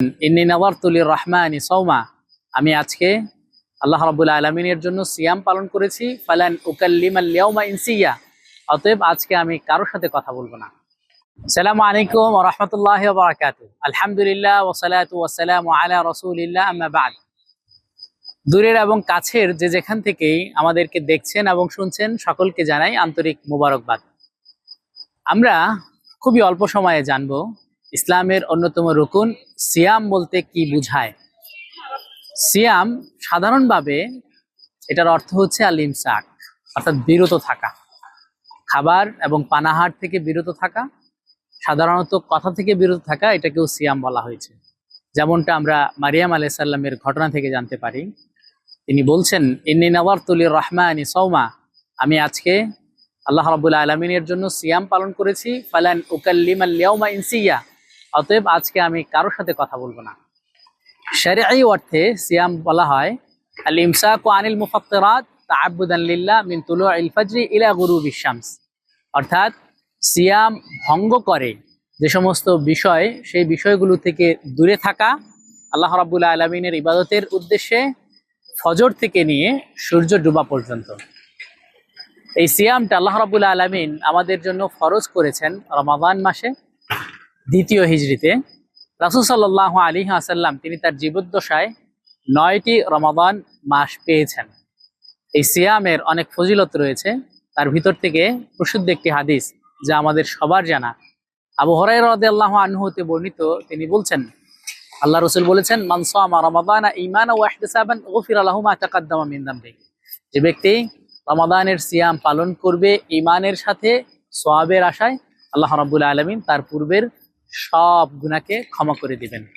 ইন্নী নাযারতু লির-রাহমানি সাওমা, আমি আজকে আল্লাহ রাব্বুল আলামিনের জন্য সিয়াম পালন করেছি। ফালান উকাল্লিমাল ইয়াওমা ইনসিয়া, অতএব আজকে আমি কারোর সাথে কথা বলবো না। আসসালামু আলাইকুম ওয়া রাহমাতুল্লাহি ওয়া বারাকাতুহু। আলহামদুলিল্লাহ ওয়া সালাতু ওয়া সালামু আলা রাসূলিল্লাহ, আম্মা বা'দ। দূরের এবং কাছের যে যেখান থেকেই আমাদেরকে দেখছেন এবং শুনছেন, সকলকে জানাই আন্তরিক মোবারকবাদ। আমরা খুবই অল্প সময়ে জানবো ইসলামের অন্যতম রুকুন সিয়াম বলতে কি বুঝায়। সিয়াম সাধারণভাবে এটার অর্থ হচ্ছে আল ইমসাক, অর্থাৎ বিরত থাকা, খাবার এবং পানাহার থেকে বিরত থাকা, সাধারণত কথা থেকে বিরত থাকা, এটাকেও সিয়াম বলা হয়েছে। যেমনটা আমরা মারিয়াম আলাইহিস সালামের ঘটনা থেকে জানতে পারি। তিনি বলছেন, ইন্নী নাযারতু লির-রাহমানি সাওমা, আমি আজকে আল্লাহ রাব্বুল আলামিনের জন্য সিয়াম পালন করেছি। ফালান উকাল্লিমাল ইয়াওমা ইনসিয়া, অতএব আজকে আমি কারোর সাথে কথা বলবো না। শরঈ অর্থে সিয়াম বলা হয় আল ইমসাকু আনিল মুফাত্তিরাত তাআব্বুদান লিল্লাহ মিন তুলুইল ফাজরি ইলা গুরুবিশ শামস, অর্থাৎ সিয়াম ভঙ্গ করে যে সমস্ত বিষয়, সেই বিষয়গুলো থেকে দূরে থাকা, আল্লাহ রাব্বুল আলামিনের ইবাদতের উদ্দেশ্যে ফজর থেকে নিয়ে সূর্য ডোবা পর্যন্ত। এই সিয়ামটা আল্লাহ রাব্বুল আলামিন আমাদের জন্য ফরজ করেছেন রমাদান মাসে, দ্বিতীয় হিজরিতে। রাসূল সাল্লাল্লাহু আলাইহি ওয়াসাল্লাম তিনি তার জীবদ্দশায় 9টি রমাদান মাস পেয়েছেন। এই সিয়ামের অনেক ফজিলত রয়েছে, তার ভিতর থেকে প্রসিদ্ধ একটি হাদিস যা আমাদের সবার জানা। আবু হুরায়রা রাদিয়াল্লাহু আনহু হতে বর্ণিত, তিনি বলছেন, আল্লাহ রাসূল বলেছেন, মান সামা রমাদানা ঈমানান ওয়া ইহতিসাবান গুফিরা লাহু মা তাকাদ্দামা মিন যামবি, যে ব্যক্তি রমাদানের সিয়াম পালন করবে ঈমানের সাথে, সওয়াবের আশায়, আল্লাহ রাব্বুল আলামিন তার পূর্বের সব গুনাহকে ক্ষমা করে দিবেন।